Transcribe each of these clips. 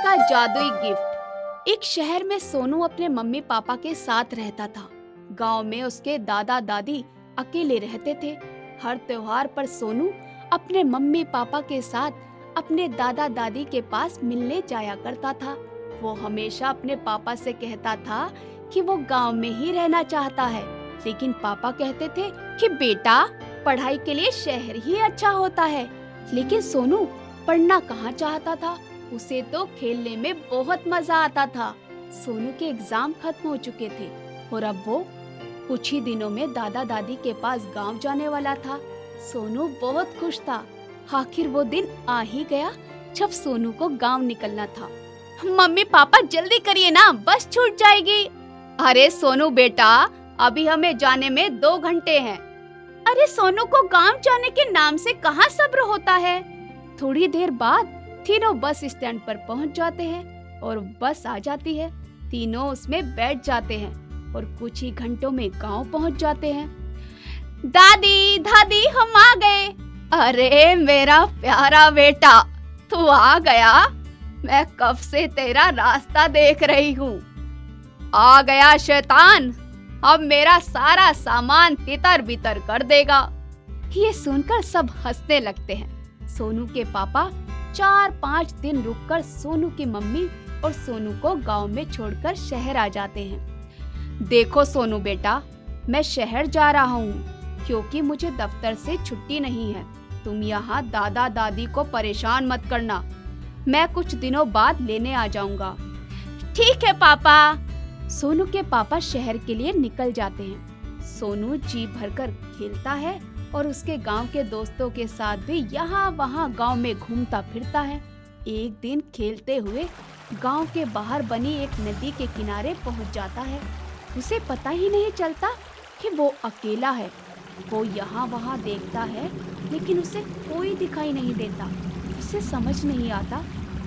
का जादुई गिफ्ट। एक शहर में सोनू अपने मम्मी पापा के साथ रहता था। गांव में उसके दादा दादी अकेले रहते थे। हर त्योहार पर सोनू अपने मम्मी पापा के साथ अपने दादा दादी के पास मिलने जाया करता था। वो हमेशा अपने पापा से कहता था कि वो गांव में ही रहना चाहता है, लेकिन पापा कहते थे कि बेटा, पढ़ाई के लिए शहर ही अच्छा होता है। लेकिन सोनू पढ़ना कहाँ चाहता था, उसे तो खेलने में बहुत मजा आता था। सोनू के एग्जाम खत्म हो चुके थे और अब वो कुछ ही दिनों में दादा दादी के पास गांव जाने वाला था। सोनू बहुत खुश था। आखिर वो दिन आ ही गया जब सोनू को गांव निकलना था। मम्मी पापा जल्दी करिए ना, बस छूट जाएगी। अरे सोनू बेटा, अभी हमें जाने में 2 घंटे हैं। अरे सोनू को गांव जाने के नाम से कहाँ सब्र होता है। थोड़ी देर बाद तीनों बस स्टैंड पर पहुंच जाते हैं और बस आ जाती है। तीनों उसमें बैठ जाते हैं और कुछ ही घंटों में गांव पहुंच जाते हैं। दादी दादी, हम आ गए। अरे मेरा प्यारा बेटा, तू आ गया। मैं कब से तेरा रास्ता देख रही हूँ। आ गया शैतान, अब मेरा सारा सामान तितर बितर कर देगा। ये सुनकर सब हंसने लगते हैं। सोनू के पापा 4-5 दिन रुककर सोनू की मम्मी और सोनू को गांव में छोड़कर शहर आ जाते हैं। देखो सोनू बेटा, मैं शहर जा रहा हूँ क्योंकि मुझे दफ्तर से छुट्टी नहीं है। तुम यहाँ दादा दादी को परेशान मत करना, मैं कुछ दिनों बाद लेने आ जाऊंगा। ठीक है पापा। सोनू के पापा शहर के लिए निकल जाते हैं। सोनू जी भरकर खेलता है और उसके गांव के दोस्तों के साथ भी यहाँ वहाँ गांव में घूमता फिरता है। एक दिन खेलते हुए गांव के बाहर बनी एक नदी के किनारे पहुँच जाता है। उसे पता ही नहीं चलता कि वो अकेला है। वो यहाँ वहाँ देखता है लेकिन उसे कोई दिखाई नहीं देता। उसे समझ नहीं आता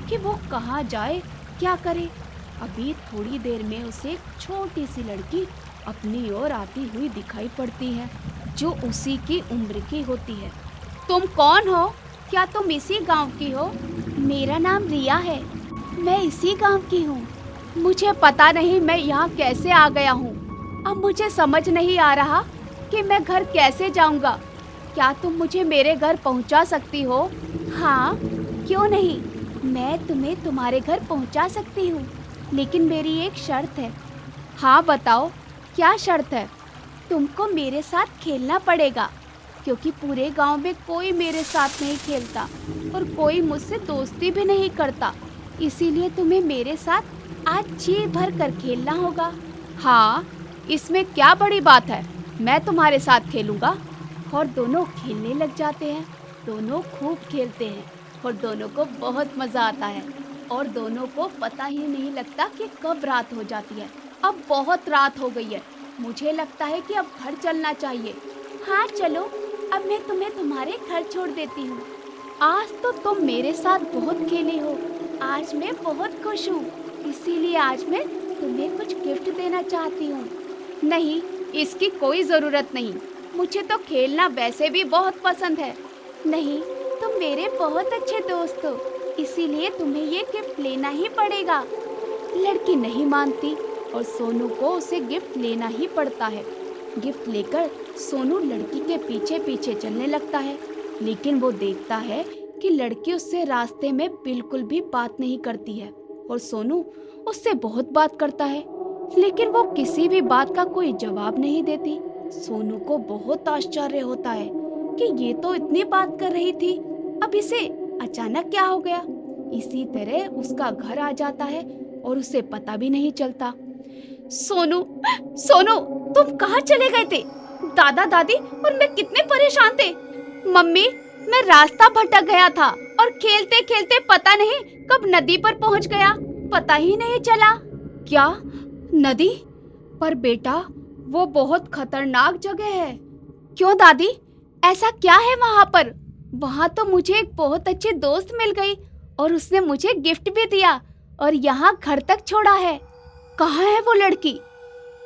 कि वो कहाँ जाए, क्या करे। अभी थोड़ी देर में उसे एक छोटी सी लड़की अपनी ओर आती हुई दिखाई पड़ती है, जो उसी की उम्र की होती है। तुम कौन हो? क्या तुम इसी गांव की हो? मेरा नाम रिया है, मैं इसी गांव की हूँ। मुझे पता नहीं मैं यहाँ कैसे आ गया हूँ। अब मुझे समझ नहीं आ रहा कि मैं घर कैसे जाऊँगा। क्या तुम मुझे मेरे घर पहुँचा सकती हो? हाँ, क्यों नहीं, मैं तुम्हें तुम्हारे घर पहुँचा सकती हूँ, लेकिन मेरी एक शर्त है। हाँ बताओ, क्या शर्त है? तुमको मेरे साथ खेलना पड़ेगा, क्योंकि पूरे गांव में कोई मेरे साथ नहीं खेलता और कोई मुझसे दोस्ती भी नहीं करता। इसीलिए तुम्हें मेरे साथ आज जी भर कर खेलना होगा। हाँ, इसमें क्या बड़ी बात है, मैं तुम्हारे साथ खेलूंगा। और दोनों खेलने लग जाते हैं। दोनों खूब खेलते हैं और दोनों को बहुत मज़ा आता है और दोनों को पता ही नहीं लगता कि कब रात हो जाती है। अब बहुत रात हो गई है, मुझे लगता है कि अब घर चलना चाहिए। हाँ चलो, अब मैं तुम्हें तुम्हारे घर छोड़ देती हूँ। आज तो तुम मेरे साथ बहुत खेले हो, आज मैं बहुत खुश हूँ, इसीलिए आज मैं तुम्हें कुछ गिफ्ट देना चाहती हूँ। नहीं, इसकी कोई ज़रूरत नहीं, मुझे तो खेलना वैसे भी बहुत पसंद है। नहीं, तुम मेरे बहुत अच्छे दोस्त हो, इसीलिए तुम्हें ये गिफ्ट लेना ही पड़ेगा। लड़की नहीं मानती और सोनू को उसे गिफ्ट लेना ही पड़ता है। गिफ्ट लेकर सोनू लड़की के पीछे पीछे चलने लगता है, लेकिन वो देखता है कि लड़की उससे रास्ते में बिल्कुल भी बात नहीं करती है और सोनू उससे बहुत बात करता है, लेकिन वो किसी भी बात का कोई जवाब नहीं देती। सोनू को बहुत आश्चर्य होता है कि ये तो इतनी बात कर रही थी, अब इसे अचानक क्या हो गया। इसी तरह उसका घर आ जाता है और उसे पता भी नहीं चलता। सोनू, सोनू, तुम कहाँ चले गए थे? दादा दादी और मैं कितने परेशान थे। मम्मी, मैं रास्ता भटक गया था और खेलते खेलते पता नहीं कब नदी पर पहुँच गया, पता ही नहीं चला। क्या नदी पर? बेटा, वो बहुत खतरनाक जगह है। क्यों दादी, ऐसा क्या है वहाँ पर? वहाँ तो मुझे एक बहुत अच्छे दोस्त मिल गई और उसने मुझे गिफ्ट भी दिया और यहाँ घर तक छोड़ा है। कहाँ है वो लड़की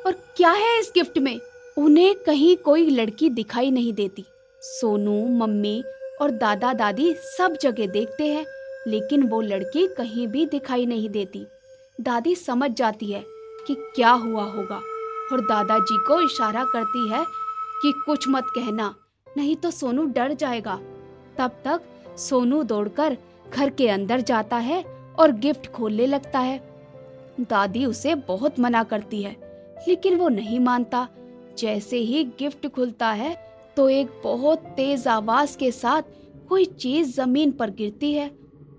और क्या है इस गिफ्ट में? उन्हें कहीं कोई लड़की दिखाई नहीं देती। सोनू, मम्मी और दादा दादी सब जगह देखते हैं, लेकिन वो लड़की कहीं भी दिखाई नहीं देती। दादी समझ जाती है कि क्या हुआ होगा और दादाजी को इशारा करती है कि कुछ मत कहना, नहीं तो सोनू डर जाएगा। तब तक सोनू दौड़कर घर के अंदर जाता है और गिफ्ट खोलने लगता है। दादी उसे बहुत मना करती है, लेकिन वो नहीं मानता। जैसे ही गिफ्ट खुलता है तो एक बहुत तेज आवाज के साथ कोई चीज जमीन पर गिरती है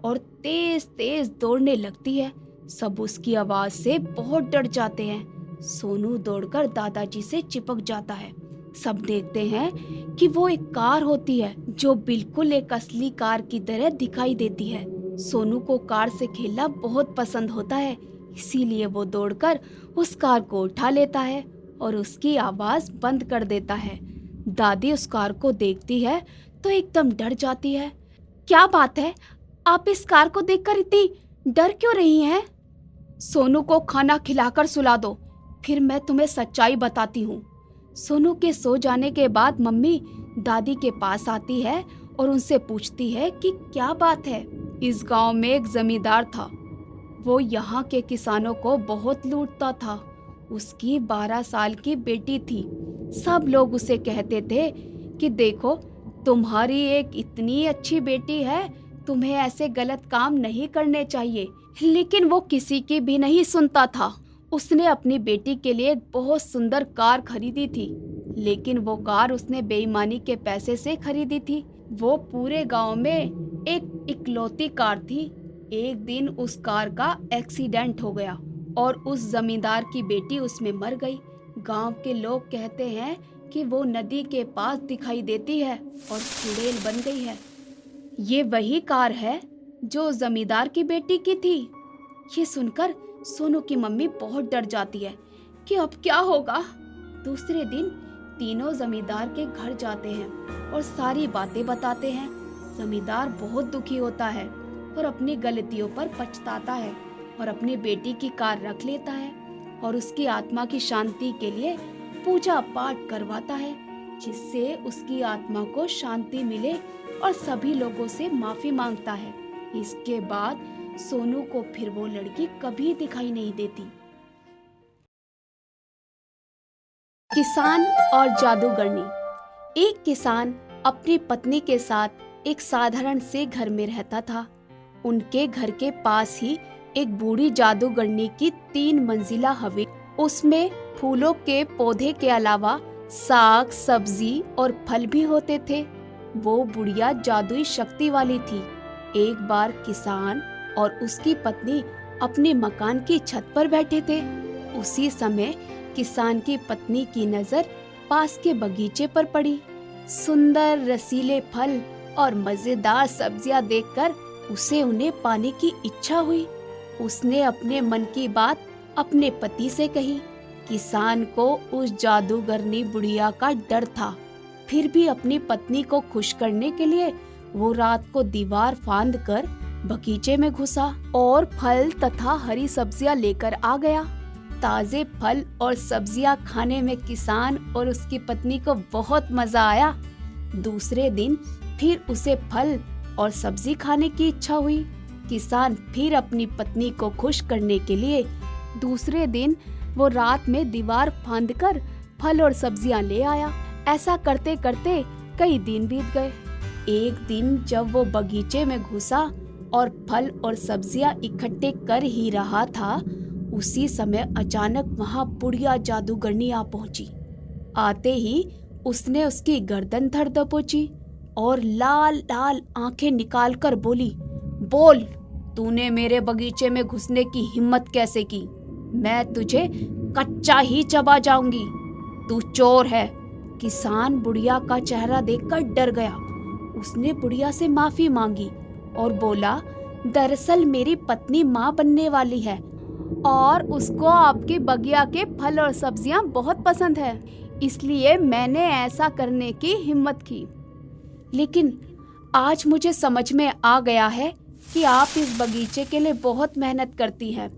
और तेज तेज दौड़ने लगती है। सब उसकी आवाज से बहुत डर जाते हैं। सोनू दौड़कर दादाजी से चिपक जाता है। सब देखते हैं कि वो एक कार होती है जो बिल्कुल एक असली कार की तरह दिखाई देती है। सोनू को कार से खेलना बहुत पसंद होता है, इसीलिए वो दौड़कर उस कार को उठा लेता है और उसकी आवाज बंद कर देता है। दादी उस कार को देखती है तो एकदम डर जाती है। क्या बात है, आप इस कार को देखकर इतनी डर क्यों रही हैं? सोनू को खाना खिलाकर सुला दो, फिर मैं तुम्हें सच्चाई बताती हूँ। सोनू के सो जाने के बाद मम्मी दादी के पास आती है और उनसे पूछती है कि क्या बात है। इस गांव में एक जमींदार था, वो यहाँ के किसानों को बहुत लूटता था। उसकी 12 साल की बेटी थी। सब लोग उसे कहते थे कि देखो, तुम्हारी एक इतनी अच्छी बेटी है, तुम्हें ऐसे गलत काम नहीं करने चाहिए। लेकिन वो किसी की भी नहीं सुनता था। उसने अपनी बेटी के लिए एक बहुत सुंदर कार खरीदी थी, लेकिन वो कार उसने बेईमानी के पैसे से खरीदी थी। वो पूरे गांव में एक इकलौती कार थी। एक दिन उस कार का एक्सीडेंट हो गया और उस जमींदार की बेटी उसमें मर गई। गांव के लोग कहते हैं कि वो नदी के पास दिखाई देती है और चुड़ैल बन गई है। ये वही कार है जो जमींदार की बेटी की थी। ये सुनकर सोनू की मम्मी बहुत डर जाती है कि अब क्या होगा। दूसरे दिन तीनों जमींदार के घर जाते हैं और सारी बातें बताते हैं। जमींदार बहुत दुखी होता है और अपनी गलतियों पर पछताता है और अपनी बेटी की कार रख लेता है और उसकी आत्मा की शांति के लिए पूजा पाठ करवाता है, जिससे उसकी आत्मा को शांति मिले और सभी लोगों से माफी मांगता है। इसके बाद सोनू को फिर वो लड़की कभी दिखाई नहीं देती। किसान और जादूगरनी। एक किसान अपनी पत्नी के साथ एक साधारण से घर में रहता था। उनके घर के पास ही एक बूढ़ी जादूगरनी की 3 मंजिला हवेली, उसमें फूलों के पौधे के अलावा साग, सब्जी और फल भी होते थे। वो बुढ़िया जादुई शक्ति वाली थी। एक बार किसान और उसकी पत्नी अपने मकान की छत पर बैठे थे। उसी समय किसान की पत्नी की नजर पास के बगीचे पर पड़ी। सुंदर रसीले फल और मजेदार सब्जियां देखकर उसे उन्हें पाने की इच्छा हुई। उसने अपने मन की बात अपने पति से कही। किसान को उस जादूगरनी बुढ़िया का डर था, फिर भी अपनी पत्नी को खुश करने के लिए वो रात को दीवार फांद कर बगीचे में घुसा और फल तथा हरी सब्जियां लेकर आ गया। ताजे फल और सब्जियां खाने में किसान और उसकी पत्नी को बहुत मजा आया। दूसरे दिन फिर उसे फल और सब्जी खाने की इच्छा हुई। किसान फिर अपनी पत्नी को खुश करने के लिए दूसरे दिन वो रात में दीवार फांदकर फल और सब्जियां ले आया। ऐसा करते करते कई दिन बीत गए। एक दिन जब वो बगीचे में घुसा और फल और सब्जियां इकट्ठे कर ही रहा था, उसी समय अचानक वहां बुढ़िया जादूगरनी आ पहुंची। आते ही उसने उसकी गर्दन धर दबोची और लाल लाल आंखें निकालकर बोली, बोल, तूने मेरे बगीचे में घुसने की हिम्मत कैसे की? मैं तुझे कच्चा ही चबा जाऊंगी। तू चोर है। किसान बुढ़िया का चेहरा देखकर डर गया। उसने बुढ़िया से माफी मांगी और बोला, दरअसल मेरी पत्नी माँ बनने वाली है और उसको आपके बगिया के फल और सब्जियां बहुत पसंद है, इसलिए मैंने ऐसा करने की हिम्मत की। लेकिन आज मुझे समझ में आ गया है कि आप इस बगीचे के लिए बहुत मेहनत करती हैं।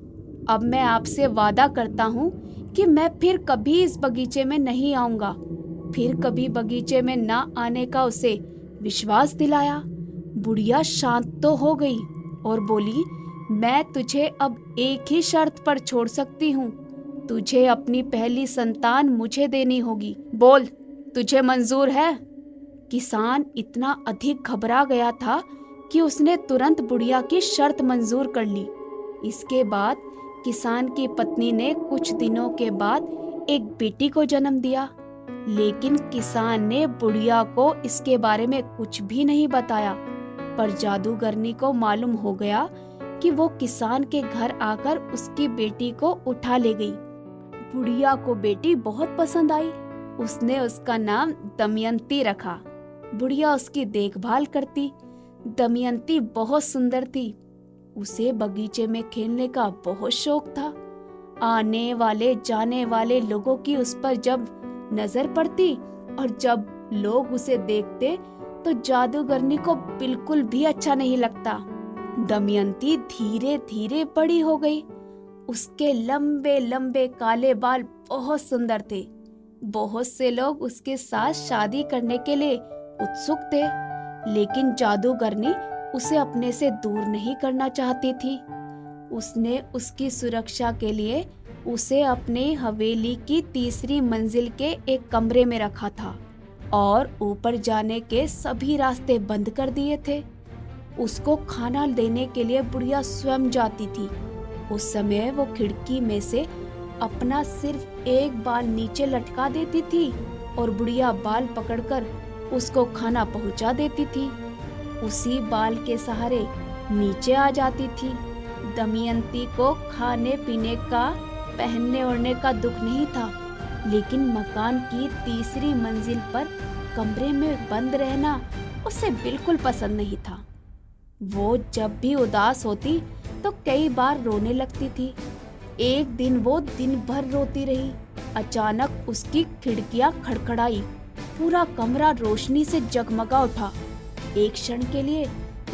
अब मैं आपसे वादा करता हूँ कि मैं फिर कभी इस बगीचे में नहीं आऊँगा। फिर कभी बगीचे में ना आने का उसे विश्वास दिलाया। बुढ़िया शांत तो हो गई, और बोली, मैं तुझे अब एक ही शर्त पर छोड़ सकती हूँ। तुझे अपनी पहली संतान मुझे देनी होगी। बोल, तुझे मंजूर है? किसान इतना अधिक घबरा गया था कि उसने तुरंत बुढ़िया की शर्त मंजूर कर ली। इसके बाद किसान की पत्नी ने कुछ दिनों के बाद एक बेटी को जन्म दिया, लेकिन किसान ने बुढ़िया को इसके बारे में कुछ भी नहीं बताया। पर जादूगरनी को मालूम हो गया कि वो किसान के घर आकर उसकी बेटी को उठा ले गई। बुढ़िया को बेटी बहुत पसंद आई। उसने उसका नाम दमयंती रखा। बुढ़िया उसकी देखभाल करती। दमयंती बहुत सुंदर थी। उसे बगीचे में खेलने का बहुत शौक था। आने वाले जाने वाले लोगों की उस पर जब नजर पड़ती और जब लोग उसे देखते तो जादूगरनी को बिल्कुल भी अच्छा नहीं लगता। दमयंती धीरे धीरे बड़ी हो गई। उसके लंबे लंबे काले बाल बहुत सुंदर थे। बहुत से लोग उसके साथ शादी करने के लिए उत्सुक थे, लेकिन जादूगरनी उसे अपने से दूर नहीं करना चाहती थी। उसने उसकी सुरक्षा के लिए उसे अपने हवेली की तीसरी मंजिल के एक कमरे में रखा था और ऊपर जाने के सभी रास्ते बंद कर दिए थे। उसको खाना देने के लिए बुढ़िया स्वयं जाती थी। उस समय वो खिड़की में से अपना सिर्फ एक बाल नीचे लटका देती थी और बुढ़िया बाल पकड़कर उसको खाना पहुंचा देती थी। उसी बाल के सहारे नीचे आ जाती थी। दमयंती को खाने पीने का, पहनने ओढ़ने का दुख नहीं था, लेकिन मकान की तीसरी मंजिल पर कमरे में बंद रहना उसे बिल्कुल पसंद नहीं था। वो जब भी उदास होती तो कई बार रोने लगती थी। एक दिन वो दिन भर रोती रही। अचानक उसकी खिड़कियां खड़खड़ाई। पूरा कमरा रोशनी से जगमगा उठा। एक क्षण के लिए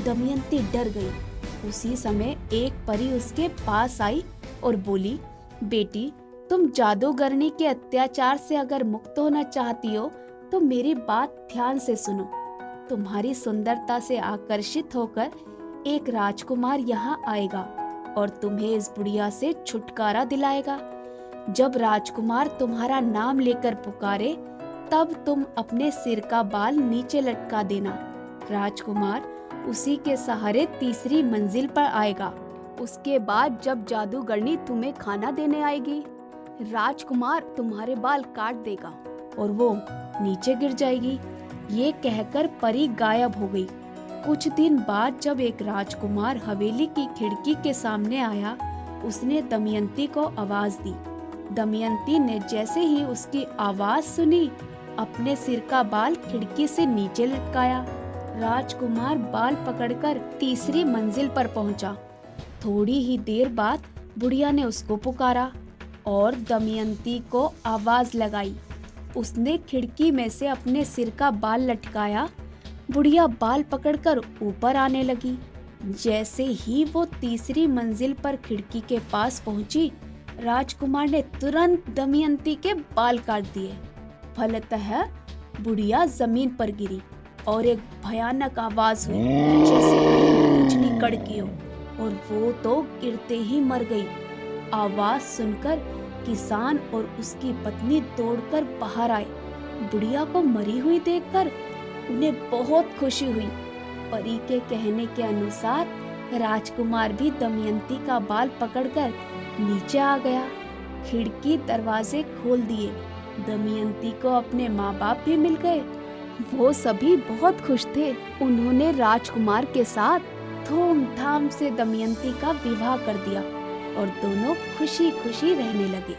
दमयंती डर गई। उसी समय एक परी उसके पास आई और बोली, बेटी, तुम जादूगरनी के अत्याचार से अगर मुक्त होना चाहती हो तो मेरी बात ध्यान से सुनो। तुम्हारी सुंदरता से आकर्षित होकर एक राजकुमार यहाँ आएगा और तुम्हें इस बुढ़िया से छुटकारा दिलाएगा। जब राजकुमार तुम्हारा नाम लेकर पुकारे तब तुम अपने सिर का बाल नीचे लटका देना। राजकुमार उसी के सहारे तीसरी मंजिल पर आएगा। उसके बाद जब जादूगरनी तुम्हें खाना देने आएगी, राजकुमार तुम्हारे बाल काट देगा और वो नीचे गिर जाएगी। ये कहकर परी गायब हो गई। कुछ दिन बाद जब एक राजकुमार हवेली की खिड़की के सामने आया, उसने दमयंती को आवाज दी। दमयंती ने जैसे ही उसकी आवाज सुनी, अपने सिर का बाल खिड़की से नीचे लटकाया। राजकुमार बाल पकड़कर तीसरी मंजिल पर पहुंचा। थोड़ी ही देर बाद बुढ़िया ने उसको पुकारा और दमयंती को आवाज लगाई। उसने खिड़की में से अपने सिर का बाल लटकाया। बुढ़िया बाल पकड़कर ऊपर आने लगी। जैसे ही वो तीसरी मंजिल पर खिड़की के पास पहुंची, राजकुमार ने तुरंत दमयंती के बाल काट दिए। फलतः बुढ़िया जमीन पर गिरी और एक भयानक आवाज हुई, जैसे कहीं बिजली कड़की हो, और वो तो गिरते ही मर गई। आवाज सुनकर किसान और उसकी पत्नी दौड़कर बाहर आए। बुढ़िया को मरी हुई देखकर उन्हें बहुत खुशी हुई। परी के कहने के अनुसार राजकुमार भी दमयंती का बाल पकड़कर नीचे आ गया। खिड़की दरवाजे खोल दिए। दमयंती को अपने माँ बाप भी मिल गए। वो सभी बहुत खुश थे। उन्होंने राजकुमार के साथ धूमधाम से दमयंती का विवाह कर दिया और दोनों खुशी खुशी रहने लगे।